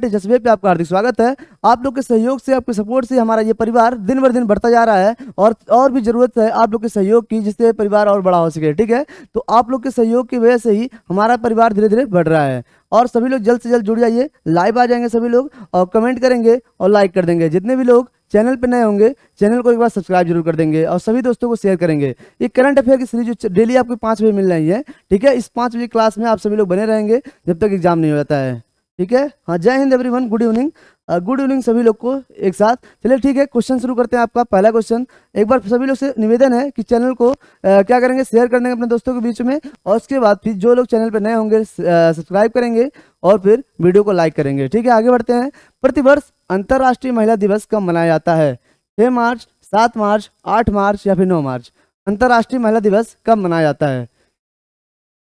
जज्बे पे आपका हार्दिक स्वागत है। आप लोग के सहयोग से, आपके सपोर्ट से हमारा ये परिवार दिन ब दिन बढ़ता जा रहा है और भी जरूरत है आप लोग के सहयोग की, जिससे परिवार और बड़ा हो सके। ठीक है, तो आप लोग के सहयोग की वजह से ही हमारा परिवार धीरे धीरे बढ़ रहा है। और सभी लोग जल्द से जल्द जुड़ जाइए, लाइव आ जाएंगे सभी लोग और कमेंट करेंगे और लाइक कर देंगे। जितने भी लोग चैनल पे नए होंगे, चैनल को एक बार सब्सक्राइब जरूर कर देंगे और सभी दोस्तों को शेयर करेंगे। ये करंट अफेयर की सीरीज जो डेली आपको 5 बजे मिल रही है, ठीक है, इस 5 बजे क्लास में आप सभी लोग बने रहेंगे जब तक एग्जाम नहीं हो जाता है। ठीक है, हाँ, जय Hind everyone, good evening. Good evening सभी लोग को एक साथ। चलिए ठीक है, क्वेश्चन शुरू करते हैं। आपका पहला क्वेश्चन, एक बार सभी लोग से निवेदन है कि चैनल को क्या करेंगे, शेयर कर देंगे अपने दोस्तों के बीच में, और उसके बाद फिर जो लोग चैनल पर नए होंगे सब्सक्राइब करेंगे और फिर वीडियो को लाइक करेंगे। ठीक है, आगे बढ़ते हैं। प्रतिवर्ष अंतर्राष्ट्रीय महिला दिवस कब मनाया जाता है? 6 मार्च, 7 मार्च, 8 मार्च या फिर 9 मार्च? अंतर्राष्ट्रीय महिला दिवस कब मनाया जाता है?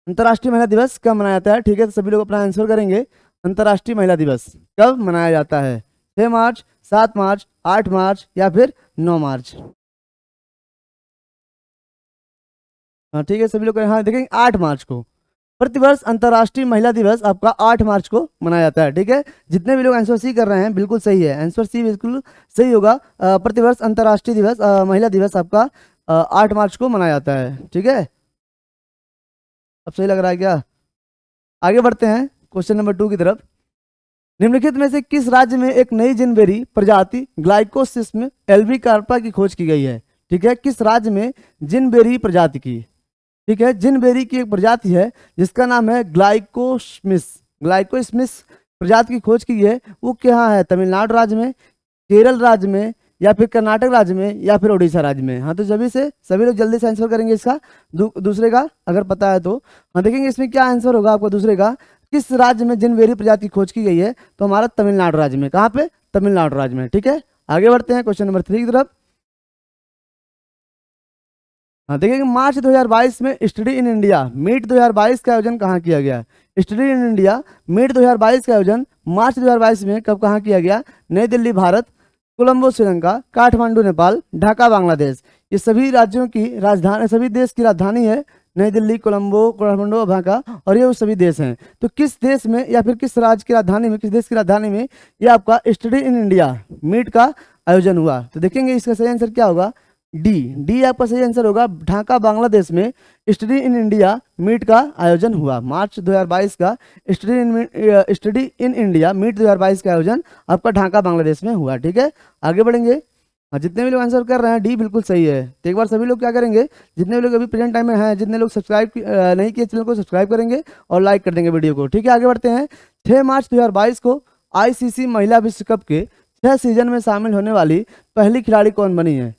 अंतर्राष्ट्रीय महिला दिवस कब मनाया जाता है? ठीक है, तो सभी लोग अपना आंसर करेंगे। अंतर्राष्ट्रीय महिला दिवस कब मनाया जाता है? 6 मार्च, 7 मार्च, 8 मार्च या फिर 9 मार्च? हाँ ठीक है, सभी लोग हाँ देखेंगे 8 मार्च को। प्रतिवर्ष अंतर्राष्ट्रीय महिला दिवस आपका 8 मार्च को मनाया जाता है। ठीक है, जितने भी लोग आंसर सी कर रहे हैं बिल्कुल सही है, आंसर सी बिल्कुल सही होगा। प्रतिवर्ष अंतर्राष्ट्रीय दिवस महिला दिवस आपका 8 मार्च को मनाया जाता है। ठीक है, अब सही लग रहा है क्या? आगे बढ़ते हैं क्वेश्चन नंबर 2 की तरफ। निम्नलिखित में से किस राज्य में एक नई जिनबेरी प्रजाति ग्लाइकोसिस्म एल्बीकार्पा की खोज की गई है? ठीक है, किस राज्य में जिनबेरी प्रजाति की, ठीक है, जिनबेरी की एक प्रजाति है जिसका नाम है ग्लाइकोस्मिस, ग्लाइकोस्मिस प्रजाति की खोज की है। वो कहाँ है? तमिलनाडु राज्य में, केरल राज्य में या फिर कर्नाटक राज्य में या फिर उड़ीसा राज्य में? हाँ, तो सभी लोग जल्दी से आंसर करेंगे इसका। दूसरे का अगर पता है तो हाँ देखेंगे इसमें क्या आंसर होगा आपका। दूसरे का, किस राज्य में जिनबेरी प्रजाति की खोज की गई है? तो हमारा तमिलनाडु राज्य में। कहाँ पे? तमिलनाडु राज्य में। ठीक है, आगे बढ़ते हैं क्वेश्चन नंबर 3 की तरफ। हाँ देखिए, मार्च 2022 में स्टडी इन इंडिया मीट 2022 का आयोजन कहाँ किया गया? स्टडी इन इंडिया मीट 2022 का आयोजन मार्च 2022 में कब कहाँ किया गया? नई दिल्ली भारत, कोलंबो श्रीलंका, काठमांडू नेपाल, ढाका बांग्लादेश। ये सभी राज्यों की राजधानी, सभी देश की राजधानी है नई दिल्ली, कोलंबो, काठमांडू और ढाका, और ये वो सभी देश हैं। तो किस देश में या फिर किस राज्य की राजधानी में, किस देश की राजधानी में ये आपका स्टडी इन इंडिया मीट का आयोजन हुआ? तो देखेंगे इसका सही आंसर क्या होगा। डी आपका सही आंसर होगा। ढाका बांग्लादेश में स्टडी इन इंडिया मीट का आयोजन हुआ। मार्च 2022 का स्टडी इन इंडिया मीट 2022 का आयोजन आपका ढाका बांग्लादेश में हुआ। ठीक है, आगे बढ़ेंगे। हाँ, जितने भी लोग आंसर कर रहे हैं डी बिल्कुल सही है। तो एक बार सभी लोग क्या करेंगे, जितने भी लोग अभी प्रेजेंट टाइम में हैं, जितने लोग सब्सक्राइब नहीं किए चैनल को सब्सक्राइब करेंगे और लाइक कर देंगे वीडियो को। ठीक है, आगे बढ़ते हैं। 6 मार्च 2022 को आईसीसी महिला विश्व कप के 6 सीजन में शामिल होने वाली पहली खिलाड़ी कौन बनी है?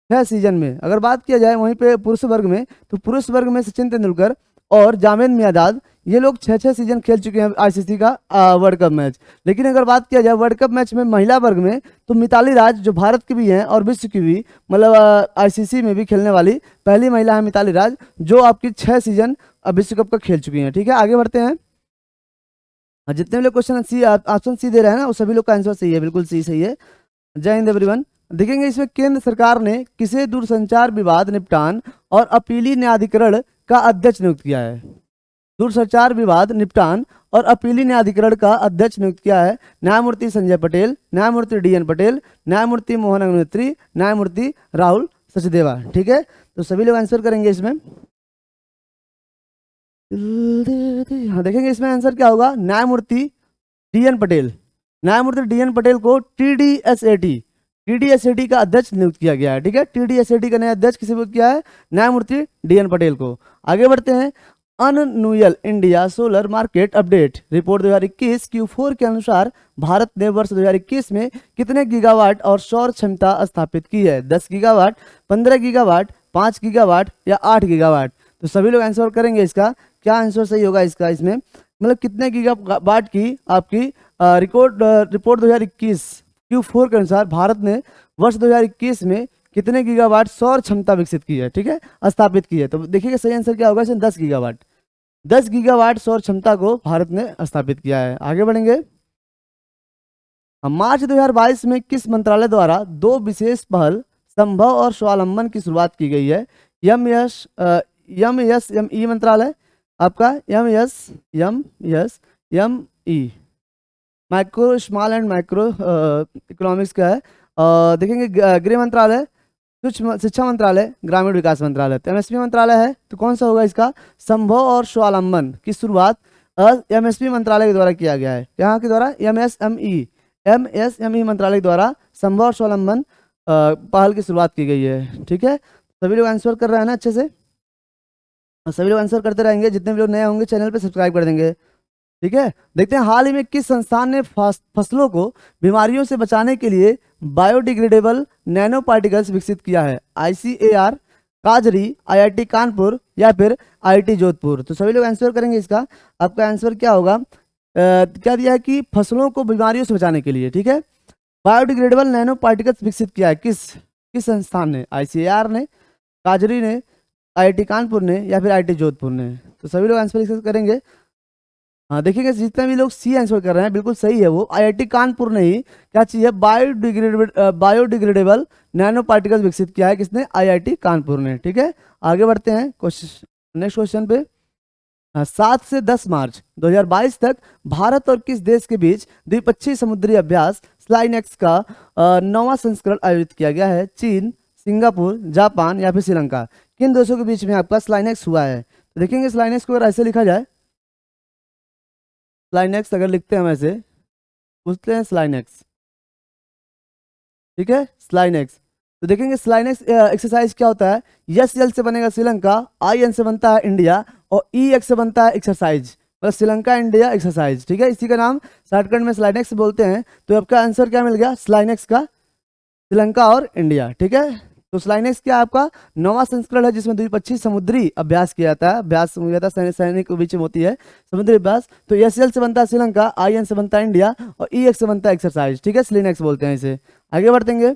6 सीजन में अगर बात किया जाए वहीं पे पुरुष वर्ग में, तो पुरुष वर्ग में सचिन तेंदुलकर और जावेद मियांदाद, ये लोग 6 सीजन खेल चुके हैं आईसीसी का वर्ल्ड कप मैच। लेकिन अगर बात किया जाए वर्ल्ड कप मैच में महिला वर्ग में, तो मिताली राज जो भारत की भी हैं और विश्व की भी, मतलब आईसीसी में भी खेलने वाली पहली महिला है मिताली राज, जो आपकी 6 सीजन विश्व कप का खेल चुकी हैं। ठीक है, आगे बढ़ते हैं। जितने भी लोग क्वेश्चन सी ऑप्शन सी दे रहे हैं ना, वो सभी लोग का आंसर सही है, बिल्कुल सही है। जय हिंद एवरीवन। देखेंगे इसमें केंद्र सरकार ने किसे दूरसंचार विवाद निपटान और अपीली न्यायाधिकरण का अध्यक्ष नियुक्त किया है? दूरसंचार विवाद निपटान और अपीली न्यायाधिकरण का अध्यक्ष नियुक्त किया है न्यायमूर्ति संजय पटेल, न्यायमूर्ति DN पटेल, न्यायमूर्ति मोहन अग्निहोत्री, न्यायमूर्ति राहुल सचदेवा। ठीक है, तो सभी लोग आंसर करेंगे इसमें। हाँ देखेंगे इसमें आंसर क्या होगा। न्यायमूर्ति DN पटेल, न्यायमूर्ति DN पटेल को TDSAT का अध्यक्ष नियुक्त किया गया है। ठीक है, TDSAT का नया अध्यक्ष किसे नियुक्त किया है? न्यायमूर्ति DN पटेल को। आगे बढ़ते हैं। Annual India solar market update report 2021 Q4 के अनुसार भारत ने वर्ष 2021 में कितने गीगावाट और सौर क्षमता स्थापित की है? 10 गीगावाट, 15 गीगावाट, 5 गीगावाट या 8 गीगावाट? तो सभी लोग आंसर करेंगे इसका। क्या आंसर सही होगा इसका? इसमें मतलब कितने गीगावाट की आपकी रिपोर्ट 2021 Q4 के अनुसार भारत ने वर्ष 2021 में कितने गीगावाट सौर क्षमता विकसित की है? ठीक है, स्थापित की है। तो देखिएगा सही आंसर क्या होगा इसमें। 10 गीगावाट, 10 गीगावाट सौर क्षमता को भारत ने स्थापित किया है। आगे बढ़ेंगे। मार्च 2022 में किस मंत्रालय द्वारा 2 विशेष पहल संभव और स्वावलंबन की शुरुआत की गई है? MSME मंत्रालय आपका, MSME micro small and micro economics का है। देखेंगे गृह मंत्रालय, सूक्ष्म शिक्षा मंत्रालय, ग्रामीण विकास मंत्रालय। तो एमएसपी मंत्रालय है तो कौन सा होगा इसका? संभव और स्वावलंबन की शुरुआत एमएसपी मंत्रालय के द्वारा किया गया है। यहाँ के द्वारा एमएसएमई मंत्रालय के द्वारा संभव और स्वावलंबन पहल की शुरुआत की गई है। ठीक है, सभी लोग आंसर कर रहे हैं ना अच्छे से? और सभी लोग आंसर करते रहेंगे, जितने भी लोग नए होंगे चैनल पे सब्सक्राइब कर देंगे। ठीक है, देखते हैं हाल ही में किस संस्थान ने फसलों को बीमारियों से बचाने के लिए बायोडिग्रेडेबल नैनो पार्टिकल्स विकसित किया है? आईसीएआर, काजरी, आईआईटी कानपुर या फिर आईआईटी जोधपुर। तो सभी लोग आंसर करेंगे इसका। आपका आंसर क्या होगा? क्या दिया है कि फसलों को बीमारियों से बचाने के लिए, ठीक है, बायोडिग्रेडेबल नैनो पार्टिकल्स विकसित किया है। किस किस संस्थान ने? आईसीएआर ने, काजरी ने, आईआईटी कानपुर ने या फिर आईआईटी जोधपुर ने। तो सभी लोग आंसर करेंगे। हाँ, देखिएगा जितने भी लोग सी आंसर कर रहे हैं बिल्कुल सही है, वो आईआईटी कानपुर ने ही क्या चीज है? बायोडिग्रेडेबल नैनो पार्टिकल्स विकसित किया है। किसने? आईआईटी कानपुर ने। ठीक है, आगे बढ़ते हैं क्वेश्चन, नेक्स्ट क्वेश्चन पे। 7 से 10 मार्च 2022 तक भारत और किस देश के बीच द्विपक्षीय समुद्री अभ्यास स्लाइनेक्स का 9वां संस्करण आयोजित किया गया है? चीन, सिंगापुर, जापान या फिर श्रीलंका। किन देशों के बीच में आपका स्लाइनेक्स हुआ है? तो देखेंगे स्लाइनेक्स को अगर ऐसे लिखा जाए, स्लाइनेक्स अगर लिखते हैं हम ऐसे, पूछते हैं स्लाइनेक्स, ठीक है, स्लाइनेक्स। तो देखेंगे स्लाइनेक्स एक्सरसाइज क्या होता है? यस यल से बनेगा श्रीलंका, आई एन से बनता है इंडिया और ई एक्स से बनता है एक्सरसाइज, मतलब श्रीलंका इंडिया एक्सरसाइज। ठीक है, इसी का नाम शॉर्टकट में स्लाइनेक्स बोलते हैं। तो आपका आंसर क्या मिल गया? स्लाइनेक्स का श्रीलंका और इंडिया। ठीक है, तो स्लाइनेक्स क्या आपका 9वां संस्करण है जिसमें द्विपक्षीय समुद्री अभ्यास किया जाता है। अभ्यास हुआ था सैनिक के बीच में होती है समुद्री अभ्यास। तो एस एल से बनता है श्रीलंका, आई एन से बनता है इंडिया और ई एक्स से बनता है एक्सरसाइज। ठीक है, स्लिनेक्स बोलते हैं इसे। आगे बढ़तेंगे।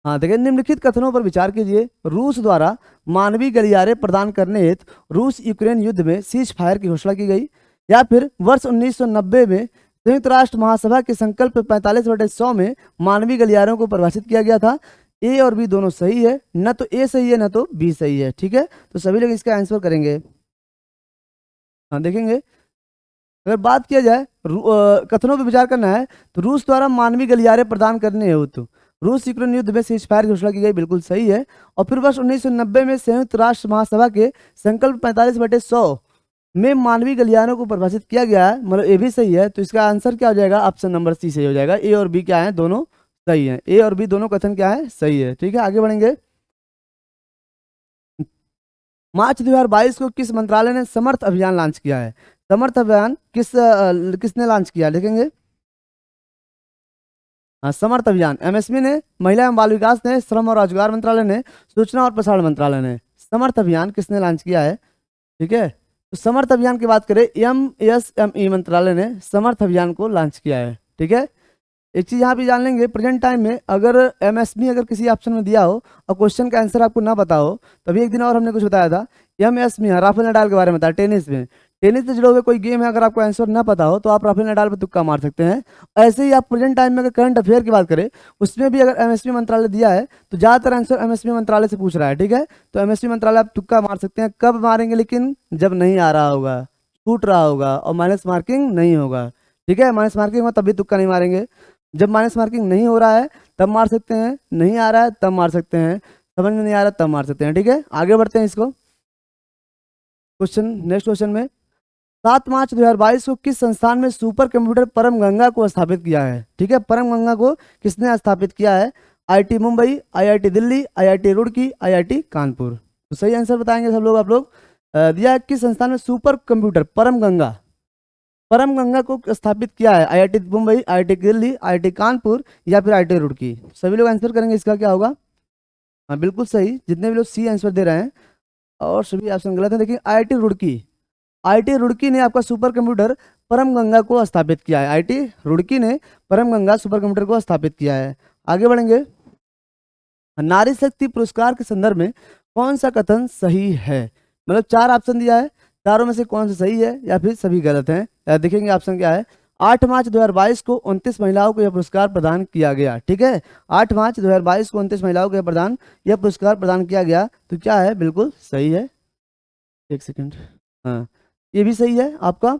हाँ देखिए, निम्नलिखित कथनों पर विचार कीजिए। रूस द्वारा मानवीय गलियारे प्रदान करने हेतु रूस यूक्रेन युद्ध में सीज फायर की घोषणा की गई, या फिर वर्ष 1990 में संयुक्त राष्ट्र महासभा के संकल्प 45/100 में मानवीय गलियारों को परिभाषित किया गया था। ए और बी दोनों सही है, न तो ए सही है न तो बी सही है। ठीक है, तो सभी लोग इसका आंसर करेंगे। हाँ देखेंगे, अगर बात किया जाए कथनों पर विचार करना है तो रूस द्वारा मानवीय गलियारे प्रदान करने हेतु रूस यूक्रेन युद्ध में सीज फायर की घोषणा की गई, बिल्कुल सही है। और फिर वर्ष 1990 में संयुक्त राष्ट्र महासभा के संकल्प 45/100 में मानवीय गलियारों को परिभाषित किया गया है, मतलब ये भी सही है। तो इसका आंसर क्या हो जाएगा? ऑप्शन नंबर सी सही हो जाएगा। ए और बी क्या है? दोनों सही है। ए और बी दोनों कथन क्या है? सही है। ठीक है, आगे बढ़ेंगे। मार्च 2022 को किस मंत्रालय ने समर्थ अभियान लॉन्च किया है? समर्थ अभियान किसने लॉन्च किया? देखेंगे। हाँ, समर्थ अभियान एमएसपी ने, महिला एवं बाल विकास ने, श्रम और रोजगार मंत्रालय ने, सूचना और प्रसारण मंत्रालय ने। समर्थ अभियान किसने लॉन्च किया है? ठीक है, तो समर्थ अभियान की बात करें, एमएसएमई मंत्रालय ने समर्थ अभियान को लॉन्च किया है। ठीक है, एक चीज यहाँ पे जान लेंगे, प्रेजेंट टाइम में अगर एमएसएमई अगर किसी ऑप्शन में दिया हो और क्वेश्चन का आंसर आपको ना पता हो, तभी एक दिन और हमने कुछ बताया था, एमएसएमई राफेल नडाल के बारे में था, टेनिस में। टेनिस से जुड़े हुए कोई गेम है, अगर आपको आंसर ना पता हो तो आप राफेल नडाल पर तुक्का मार सकते हैं। ऐसे ही आप प्रेजेंट टाइम में अगर करंट अफेयर की बात करें, उसमें भी अगर एमएसपी मंत्रालय दिया है तो ज्यादातर आंसर एमएसपी मंत्रालय से पूछ रहा है। ठीक है, तो एमएसपी मंत्रालय आप तुक्का मार सकते हैं। कब मारेंगे? लेकिन जब नहीं आ रहा होगा, छूट रहा होगा और माइनस मार्किंग नहीं होगा। ठीक है, माइनस मार्किंग हो तभी तुक्का नहीं मारेंगे। जब माइनस मार्किंग नहीं हो रहा है तब मार सकते हैं, नहीं आ रहा है तब मार सकते हैं, समझ में नहीं आ रहा तब मार सकते हैं। ठीक है, आगे बढ़ते हैं इसको क्वेश्चन, नेक्स्ट क्वेश्चन में। 7 मार्च 2022 को किस संस्थान में सुपर कंप्यूटर परम गंगा को स्थापित किया है? ठीक है, परम गंगा को किसने स्थापित किया है? IIT Mumbai, IIT Delhi, IIT Roorkee, IIT Kanpur. तो सही आंसर बताएंगे सब लोग। आप लोग दिया है किस संस्थान में सुपर कंप्यूटर परम गंगा को स्थापित किया है? IIT Mumbai, IIT Delhi, IIT Kanpur या फिर आईआईटी रुड़की। सभी लोग आंसर करेंगे, इसका क्या होगा? हाँ बिल्कुल सही, जितने भी लोग सी आंसर दे रहे हैं और सभी ऑप्शन गलत है। देखिए आईआईटी रुड़की ने आपका सुपर कंप्यूटर परम गंगा को स्थापित किया है। आईआईटी रुड़की ने परम गंगा सुपर कंप्यूटर को स्थापित किया है। आगे बढ़ेंगे। नारी शक्ति पुरस्कार के संदर्भ में कौन सा कथन सही है? मतलब 4 ऑप्शन दिया है, चारों में से कौन सा सही है या फिर सभी गलत हैं? देखेंगे ऑप्शन क्या है। 8 मार्च 2022 को 29 महिलाओं को यह पुरस्कार प्रदान किया गया। ठीक है, 8 मार्च 2022 को 29 महिलाओं को यह पुरस्कार प्रदान किया गया। तो क्या है? बिल्कुल सही है। एक सेकंड, हाँ ये भी सही है आपका।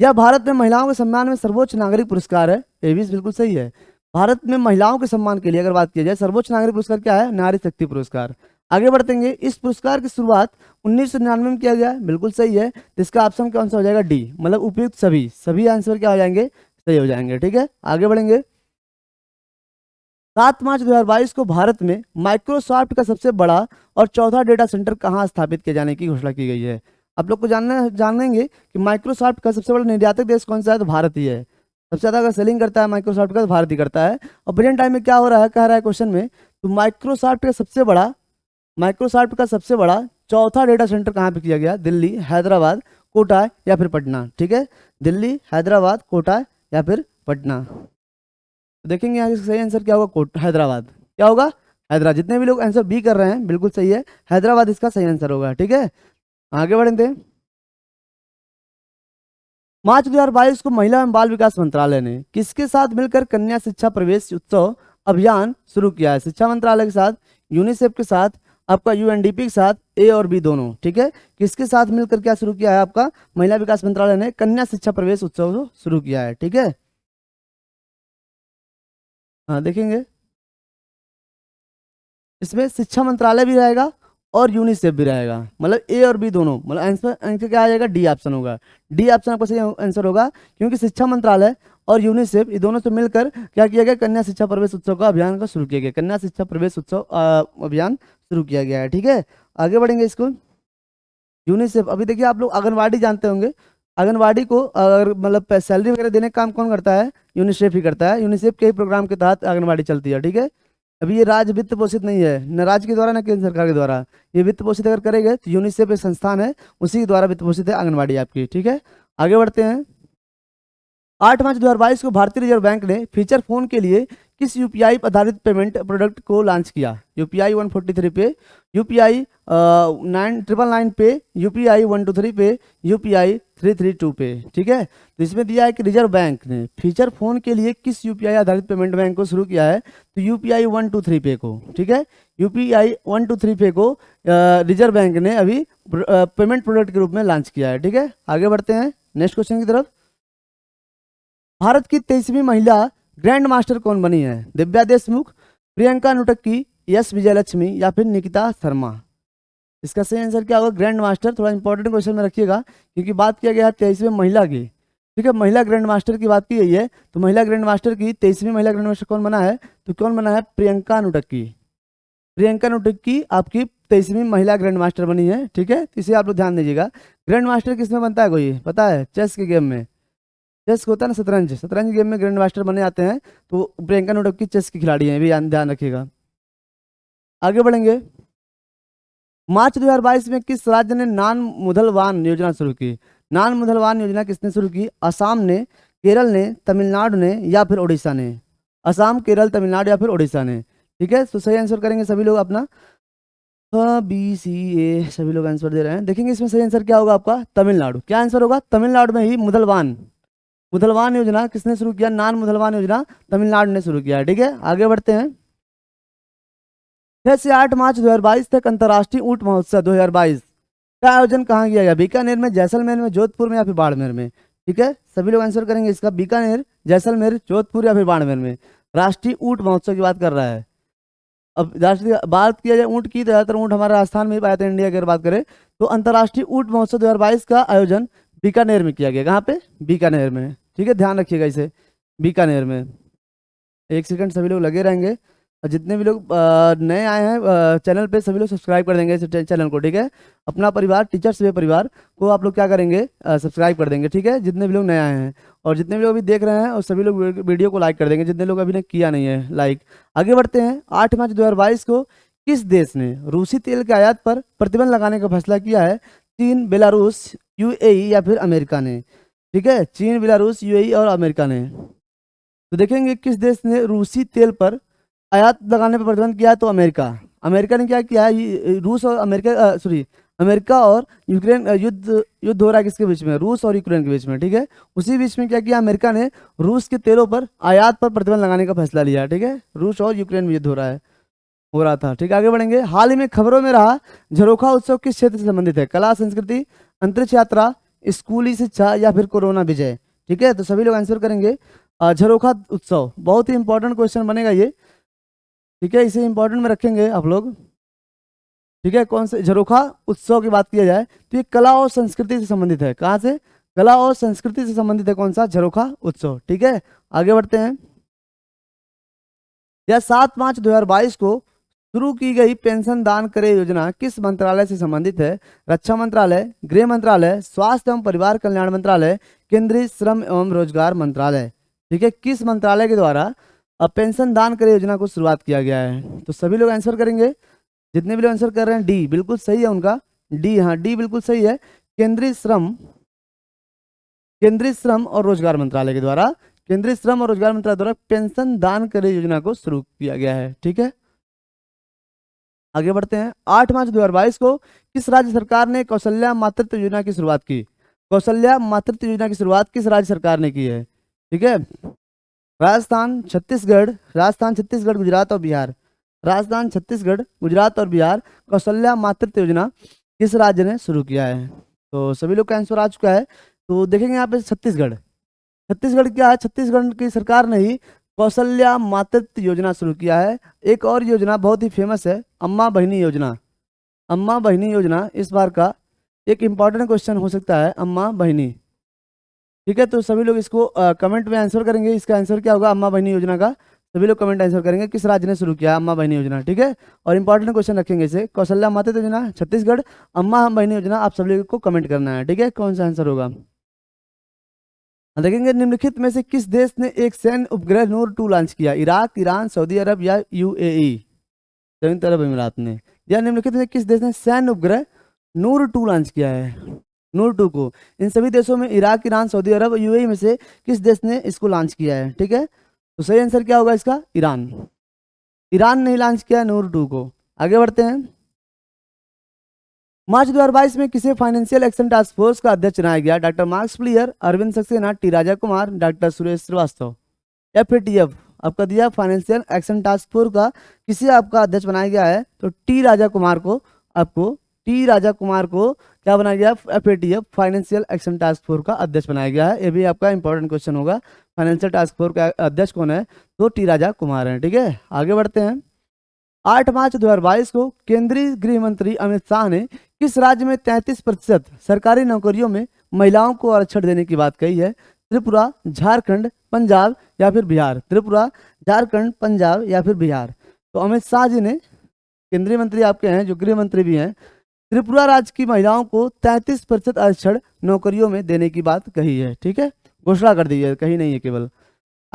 यह भारत में महिलाओं के सम्मान में सर्वोच्च नागरिक पुरस्कार है। ये भी बिल्कुल सही है। भारत में महिलाओं के सम्मान के लिए अगर बात की जाए, सर्वोच्च नागरिक पुरस्कार क्या है? नारी शक्ति पुरस्कार। आगे बढ़तेंगे। इस पुरस्कार की शुरुआत 1999 में किया गया है। बिल्कुल सही है। तो इसका ऑप्शन कौन सा हो जाएगा? डी, मतलब उपयुक्त सभी। सभी आंसर क्या हो जाएंगे? सही हो जाएंगे। ठीक है, आगे बढ़ेंगे। 7 मार्च 2022 को भारत में माइक्रोसॉफ्ट का सबसे बड़ा और चौथा डेटा सेंटर कहाँ स्थापित किए जाने की घोषणा की गई है? आप लोग को जानेंगे कि माइक्रोसॉफ्ट का सबसे बड़ा निर्यातक देश कौन सा है? तो भारत ही है। सबसे ज्यादा अगर सेलिंग करता है माइक्रोसॉफ्ट का, तो भारत ही करता है। और प्रेजेंट टाइम में क्या हो रहा है, कह रहा है क्वेश्चन में, तो माइक्रोसॉफ्ट का सबसे बड़ा चौथा डेटा सेंटर कहाँ पे किया गया? दिल्ली, हैदराबाद, कोटा या फिर पटना। ठीक है, दिल्ली, हैदराबाद, कोटा या फिर पटना। तो देखेंगे यहाँ सही आंसर क्या होगा? हैदराबाद। क्या होगा? हैदराबाद। जितने भी लोग आंसर बी कर रहे हैं बिल्कुल सही है, हैदराबाद इसका सही आंसर होगा। ठीक है, आगे बढ़ेंगे। मार्च 2022 को महिला एवं बाल विकास मंत्रालय ने किसके साथ मिलकर कन्या शिक्षा प्रवेश उत्सव अभियान शुरू किया है? शिक्षा मंत्रालय के साथ, यूनिसेफ के साथ, आपका यूएनडीपी के साथ, ए और बी दोनों। ठीक है, किसके साथ मिलकर क्या शुरू किया है? आपका महिला विकास मंत्रालय ने कन्या शिक्षा प्रवेश उत्सव शुरू किया है। ठीक है, हाँ देखेंगे। इसमें शिक्षा मंत्रालय भी रहेगा और यूनिसेफ भी रहेगा, मतलब ए और बी दोनों। मतलब आंसर आंसर क्या आ जाएगा? डी ऑप्शन होगा। डी ऑप्शन आपका सही आंसर होगा, क्योंकि शिक्षा मंत्रालय और यूनिसेफ ये दोनों से मिलकर क्या किया गया? कन्या शिक्षा प्रवेश उत्सव का अभियान का शुरू किया गया। कन्या शिक्षा प्रवेश उत्सव अभियान शुरू किया गया है। ठीक है, आगे बढ़ेंगे। इसको यूनिसेफ, अभी देखिए आप लोग आंगनबाड़ी जानते होंगे। आंगनबाड़ी को अगर मतलब सैलरी वगैरह देने का काम कौन करता है? यूनिसेफ ही करता है। यूनिसेफ के ही प्रोग्राम के तहत आंगनबाड़ी चलती है। ठीक है, अभी ये राज्य वित्त पोषित नहीं है, न राज्य के द्वारा न केंद्र सरकार के द्वारा। ये वित्त पोषित अगर करेंगे तो यूनिसेफ एक संस्थान है, उसी के द्वारा वित्त पोषित है आंगनबाड़ी आपकी। ठीक है, आगे बढ़ते हैं। 8 मार्च 2022 को भारतीय रिजर्व बैंक ने फीचर फोन के लिए किस यूपीआई आधारित पेमेंट प्रोडक्ट को लॉन्च किया? यूपीआई 143 पे, यूपीआई 999 पे, यूपीआई 123 पे, यूपीआई 332 पे। ठीक है, तो इसमें दिया है कि रिजर्व बैंक ने फीचर फोन के लिए किस यूपीआई आधारित पेमेंट बैंक को शुरू किया है? तो यूपीआई 123 पे को। ठीक है, यूपीआई 123 पे को रिजर्व बैंक ने अभी पेमेंट प्रोडक्ट के रूप में लॉन्च किया है। ठीक है, आगे बढ़ते हैं नेक्स्ट क्वेश्चन की तरफ। भारत की 23वीं महिला ग्रैंड मास्टर कौन बनी है? दिव्या देशमुख, प्रियंका नुटक्की, यस विजयलक्ष्मी या फिर निकिता शर्मा। इसका सही आंसर क्या होगा? Grand master. थोड़ा इंपॉर्टेंट क्वेश्चन में रखिएगा, क्योंकि बात किया गया है 23वीं महिला की। ठीक है, महिला ग्रैंड मास्टर की बात की गई है, तो महिला ग्रैंड मास्टर की 23वीं महिला ग्रैंड मास्टर कौन बना है? तो कौन बना है? प्रियंका नुटक्की। प्रियंका नुटक्की आपकी 23वीं महिला ग्रैंड मास्टर बनी है। ठीक है, तो इसे आप लोग ध्यान दीजिएगा। ग्रैंड मास्टर किसमें बनता है कोई पता है? चेस के गेम में। चेस होता है ना, शतरंज गेम में ग्रैंड मास्टर बने जाते हैं, तो प्रियंका नुटक्की चेस की खिलाड़ी हैं, भी ध्यान रखिएगा। आगे बढ़ेंगे। मार्च 2022 में किस राज्य ने नान मुधलवान योजना शुरू की? नान मुधलवान योजना किसने शुरू की? असम ने, केरल ने, तमिलनाडु ने या फिर उड़ीसा ने? असम, केरल, तमिलनाडु या फिर उड़ीसा ने। ठीक है, तो सही आंसर करेंगे सभी लोग अपना। बी सी ए सभी लोग आंसर दे रहे हैं। देखेंगे इसमें सही आंसर क्या होगा आपका? तमिलनाडु। क्या आंसर होगा? तमिलनाडु में ही मुधलवान योजना किसने शुरू किया? नान मुधलवान योजना तमिलनाडु ने शुरू किया। ठीक है, आगे बढ़ते हैं। 6 से 8 मार्च 2022 तक अंतर्राष्ट्रीय ऊंट महोत्सव 2022 का आयोजन कहाँ किया गया? बीकानेर में, जैसलमेर में, जोधपुर में या फिर बाड़मेर में? ठीक है, सभी लोग आंसर करेंगे इसका। बीकानेर, जैसलमेर, जोधपुर या फिर बाड़मेर में। राष्ट्रीय ऊंट महोत्सव की बात कर रहा है। अब राष्ट्रीय बात किया जाए ऊंट की, तो ज्यादातर ऊंट हमारे राजस्थान में ही पाए जाते हैं। इंडिया की अगर बात करें तो अंतर्राष्ट्रीय ऊंट महोत्सव 2022 का आयोजन बीकानेर में किया गया। कहाँ पे? बीकानेर में। ठीक है, ध्यान रखिएगा इसे, बीकानेर में। एक सेकंड सभी लोग लगे रहेंगे, और जितने भी लोग नए आए हैं चैनल पे, सभी लोग सब्सक्राइब कर देंगे इस चैनल को। ठीक है, अपना परिवार टीचर्स वे परिवार को आप लोग क्या करेंगे? सब्सक्राइब कर देंगे। ठीक है, जितने भी लोग नए आए हैं, और जितने भी लोग अभी देख रहे हैं, और सभी लोग वीडियो को लाइक कर देंगे, जितने लोग अभी ने किया नहीं है लाइक। आगे बढ़ते हैं। 8 मार्च 2022 को किस देश ने रूसी तेल के आयात पर प्रतिबंध लगाने का फैसला किया है? चीन, बेलारूस, यूएई या फिर अमेरिका ने? ठीक है, चीन, बेलारूस, यूएई और अमेरिका ने। तो देखेंगे किस देश ने रूसी तेल पर आयात लगाने पर प्रतिबंध किया है? तो अमेरिका। अमेरिका ने क्या किया है? रूस और अमेरिका, सॉरी, अमेरिका और यूक्रेन युद्ध हो रहा है किसके बीच में? रूस और यूक्रेन के बीच में। ठीक है, उसी बीच में क्या किया अमेरिका ने? रूस के तेलों पर आयात पर प्रतिबंध लगाने का फैसला लिया। ठीक है, रूस और यूक्रेन में युद्ध हो रहा था। ठीक है, आगे बढ़ेंगे। हाल ही में खबरों में रहा झरोखा उत्सव किस क्षेत्र से संबंधित है? कला, संस्कृति, अंतरिक्ष यात्रा, स्कूली शिक्षा या फिर कोरोना विजय। ठीक है, तो सभी लोग आंसर करेंगे झरोखा उत्सव। बहुत ही इंपॉर्टेंट क्वेश्चन बनेगा ये। ठीक है, इसे इंपॉर्टेंट में रखेंगे आप लोग। ठीक है, कौन से झरोखा उत्सव की बात किया जाए तो ये कला और संस्कृति से संबंधित है। कहाँ से? कला और संस्कृति से संबंधित है कौन सा? झरोखा उत्सव। ठीक है, आगे बढ़ते हैं। यह 7/5/2022 को शुरू की गई पेंशन दान करे योजना किस मंत्रालय से संबंधित है? रक्षा मंत्रालय, गृह मंत्रालय, स्वास्थ्य एवं परिवार कल्याण मंत्रालय, केंद्रीय श्रम एवं रोजगार मंत्रालय। ठीक है, किस मंत्रालय के द्वारा अब पेंशन दान करे योजना को शुरुआत किया गया है? तो सभी लोग आंसर करेंगे। जितने भी लोग आंसर कर रहे हैं डी बिल्कुल सही है उनका। डी, हाँ डी बिल्कुल सही है। केंद्रीय श्रम और रोजगार मंत्रालय के द्वारा, केंद्रीय श्रम और रोजगार मंत्रालय द्वारा पेंशन दान करे योजना को शुरू किया गया है। ठीक है, आगे बढ़ते हैं। 8 मार्च 2022 को किस राज्य सरकार ने कौशल्या मातृत्व योजना की शुरुआत की? कौशल्या मातृत्व योजना की शुरुआत किस राज्य सरकार ने की है? ठीक है, राजस्थान, छत्तीसगढ़, गुजरात और बिहार। राजस्थान, छत्तीसगढ़, गुजरात और बिहार कौशल्या मातृत्व योजना किस राज्य ने शुरू किया है? तो सभी लोग का आंसर आ चुका है। तो देखेंगे यहाँ पे छत्तीसगढ़। छत्तीसगढ़ क्या है? छत्तीसगढ़ की सरकार ने ही कौशल्या मातृत्व योजना शुरू किया है। एक और योजना बहुत ही फेमस है, अम्मा बहिनी योजना। अम्मा बहिनी योजना इस बार का एक इंपॉर्टेंट क्वेश्चन हो सकता है, अम्मा बहिनी। ठीक है, तो सभी लोग इसको कमेंट में आंसर करेंगे। इसका आंसर क्या होगा अम्मा बहिनी योजना का? सभी लोग कमेंट आंसर करेंगे किस राज्य ने शुरू किया अम्मा बहिनी योजना। ठीक है, और इंपॉर्टेंट क्वेश्चन रखेंगे इसे। कौशल्या मातृत्व योजना छत्तीसगढ़, अम्मा बहिनी योजना आप सभी लोग को कमेंट करना है। ठीक है, कौन सा आंसर होगा? देखेंगे निम्नलिखित में से किस देश ने एक सैन्य उपग्रह नूर 2 लॉन्च किया? इराक, ईरान, सऊदी अरब या यूएई, संयुक्त अरब अमीरात ने। या निम्नलिखित में किस देश ने सैन्य उपग्रह नूर 2 लॉन्च किया है? नूर 2 को इन सभी देशों में इराक, ईरान, सऊदी अरब, यूएई में से किस देश ने इसको लॉन्च किया है? ठीक है, तो सही आंसर क्या होगा इसका? ईरान। ईरान ने लॉन्च किया नूर 2 को। आगे बढ़ते हैं। मार्च 2022 में किसे फाइनेंशियल एक्शन टास्क फोर्स का अध्यक्ष चुनाया गया? Doctor Marcus Pleyer, Arvind Saxena, T Raja Kumar, doctor Suresh Shrivastava. FATF आपका दिया फाइनेंशियल एक्शन टास्क फोर्स का किसे आपका अध्यक्ष बनाया गया है? तो टी राजा कुमार को क्या बनाया गया? FATF financial action task force का अध्यक्ष बनाया गया है। ये भी आपका इंपॉर्टेंट क्वेश्चन होगा। फाइनेंशियल टास्क फोर्स का अध्यक्ष कौन है? तो टी राजा कुमार है। ठीक है, आगे बढ़ते हैं। 8 मार्च 2022 को केंद्रीय गृह मंत्री अमित शाह ने किस राज्य में 33% सरकारी नौकरियों में महिलाओं को आरक्षण देने की बात कही है? त्रिपुरा, झारखंड, पंजाब या फिर बिहार। त्रिपुरा, झारखंड, पंजाब या फिर बिहार। तो अमित शाह जी ने, केंद्रीय मंत्री आपके हैं जो गृह मंत्री भी हैं, त्रिपुरा राज्य की महिलाओं को 33% आरक्षण नौकरियों में देने की बात कही है। ठीक है, घोषणा कर दी है, कही नहीं है केवल।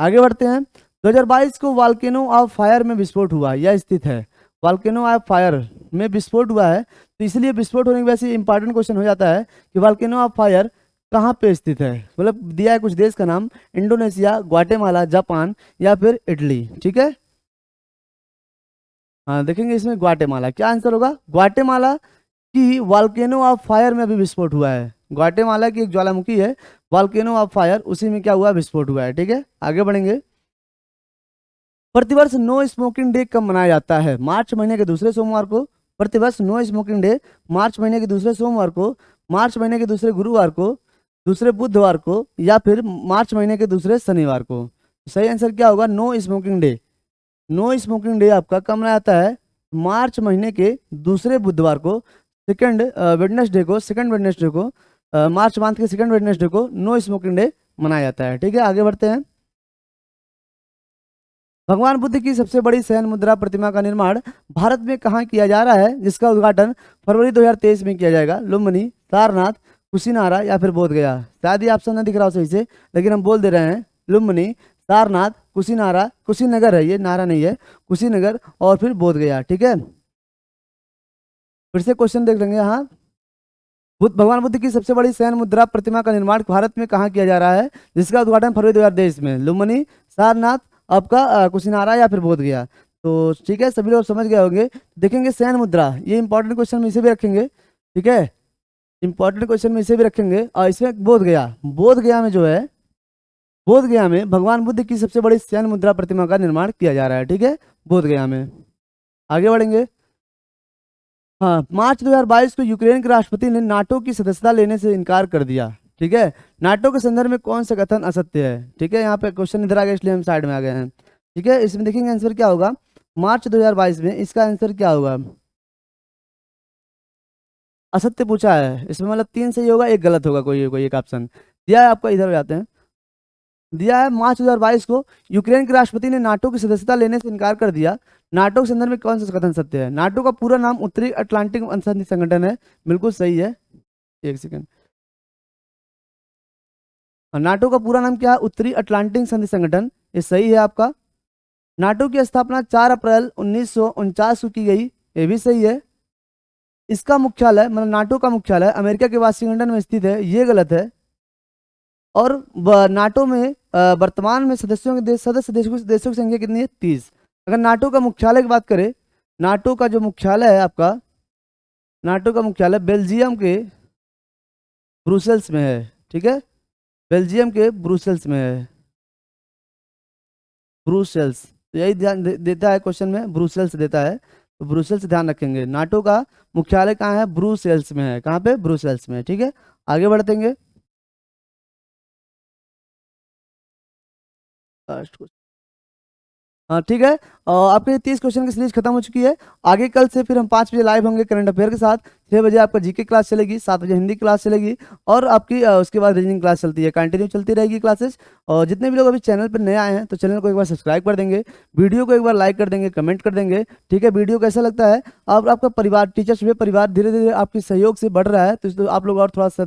आगे बढ़ते हैं। 2022 को वॉल्केनो ऑफ फायर में विस्फोट हुआ, यह स्थित है। वॉल्केनो ऑफ फायर में विस्फोट हुआ है, तो इसलिए विस्फोट होने की वजह से इंपॉर्टेंट क्वेश्चन हो जाता है कि वॉल्केनो ऑफ फायर कहाँ पे स्थित है। मतलब दिया है कुछ देश का नाम, इंडोनेशिया, ग्वाटेमाला, जापान या फिर इटली। ठीक है, हाँ देखेंगे इसमें ग्वाटेमाला। क्या आंसर होगा? ग्वाटेमाला की वॉल्केनो ऑफ फायर में अभी विस्फोट हुआ है। ग्वाटेमाला की एक ज्वालामुखी है, वॉल्केनो ऑफ फायर, उसी में क्या हुआ? विस्फोट हुआ है। ठीक है, आगे बढ़ेंगे। प्रतिवर्ष नो स्मोकिंग डे कब मनाया जाता है? मार्च महीने के दूसरे सोमवार को। प्रतिवर्ष नो स्मोकिंग डे मार्च महीने के दूसरे सोमवार को, मार्च महीने के दूसरे गुरुवार को, दूसरे बुधवार को या फिर मार्च महीने के दूसरे शनिवार को। सही आंसर क्या होगा? No smoking day. No smoking day आपका कब मनाया जाता है? मार्च महीने के दूसरे बुधवार को, सेकंड वेडनेसडे को, मार्च मंथ के सेकंड वेडनेसडे को नो स्मोकिंग डे मनाया जाता है। ठीक है, आगे बढ़ते हैं। भगवान बुद्ध की सबसे बड़ी सैन मुद्रा प्रतिमा का निर्माण भारत में कहाँ किया जा रहा है, जिसका उद्घाटन फरवरी 2023 में किया जाएगा? लुम्बिनी, सारनाथ, कुशीनारा या फिर बोधगया। शायद ये ऑप्शन नहीं दिख रहा हो सही से, लेकिन हम बोल दे रहे हैं लुम्बिनी, सारनाथ, कुशीनारा, कुशीनगर है ये, नारा नहीं है, कुशीनगर और फिर बोधगया। ठीक है, फिर से क्वेश्चन देख लेंगे। हाँ, भगवान बुद्ध की सबसे बड़ी सैन मुद्रा प्रतिमा का निर्माण भारत में कहाँ किया जा रहा है, जिसका उद्घाटन फरवरी 2023 में? लुम्बिनी, सारनाथ, आपका कुशीनारा या फिर बोधगया। तो ठीक है, सभी लोग समझ गए होंगे। देखेंगे सैन मुद्रा, ये इंपॉर्टेंट क्वेश्चन में इसे भी रखेंगे। ठीक है, इंपॉर्टेंट क्वेश्चन में इसे भी रखेंगे। और इसमें बोधगया में जो है, बोधगया में भगवान बुद्ध की सबसे बड़ी सैन मुद्रा प्रतिमा का निर्माण किया जा रहा है। ठीक है, बोधगया में। आगे बढ़ेंगे। हाँ, मार्च 2022 को यूक्रेन के राष्ट्रपति ने नाटो की सदस्यता लेने से इनकार कर दिया। ठीक है। नाटो के संदर्भ में कौन सा कथन असत्य है? ठीक है, यहाँ पे क्वेश्चन इधर आ गया इसलिए हम साइड में आ गए हैं। ठीक है, इसमें देखेंगे आंसर क्या होगा मार्च 2022 में, इसका आंसर क्या होगा? असत्य पूछा है, इसमें मतलब 3 सही होगा, एक गलत होगा, कोई कोई एक ऑप्शन दिया है आपका। इधर हो जाते हैं, दिया है मार्च 2022 को यूक्रेन के राष्ट्रपति ने नाटो की सदस्यता लेने से इनकार कर दिया। नाटो के संदर्भ में कौन सा कथन सत्य है? नाटो का पूरा नाम उत्तरी अटलांटिक संधि संगठन है, बिल्कुल सही है। एक सेकंड, नाटो का पूरा नाम क्या है? उत्तरी अटलांटिक संधि संगठन, ये सही है आपका। नाटो की स्थापना 4 अप्रैल 1949 को की गई, ये भी सही है। इसका मुख्यालय मतलब नाटो का मुख्यालय अमेरिका के वाशिंगटन में स्थित है, ये गलत है। और नाटो में वर्तमान में सदस्यों के सदस्य देशों की संख्या कितनी है? 30। अगर नाटो का मुख्यालय की बात करें, नाटो का जो मुख्यालय है आपका, नाटो का मुख्यालय बेल्जियम के ब्रुसेल्स में है। ठीक है, बेल्जियम के ब्रुसेल्स में है, ब्रुसेल्स। तो यही ध्यान देता है क्वेश्चन में, ब्रुसेल्स देता है, तो ब्रुसेल्स ध्यान रखेंगे। नाटो का मुख्यालय कहाँ है? ब्रुसेल्स में है। कहाँ पे? ब्रुसेल्स में। ठीक है, आगे बढ़तेंगे। हाँ ठीक है, आपके 30 क्वेश्चन की सीरीज खत्म हो चुकी है। आगे कल से फिर हम 5 बजे लाइव होंगे करंट अफेयर के साथ। 6 बजे आपका जीके क्लास चलेगी, 7 बजे हिंदी क्लास चलेगी, और आपकी उसके बाद रीजनिंग क्लास चलती है, कंटिन्यू चलती रहेगी क्लासेस। और जितने भी लोग अभी चैनल पर नए आए हैं तो चैनल को एक बार सब्सक्राइब कर देंगे, वीडियो को एक बार लाइक कर देंगे, कमेंट कर देंगे। ठीक है, वीडियो कैसा लगता है? और आपका परिवार, टीचर्स भी परिवार धीरे धीरे आपके सहयोग से बढ़ रहा है, तो आप लोग और थोड़ा सा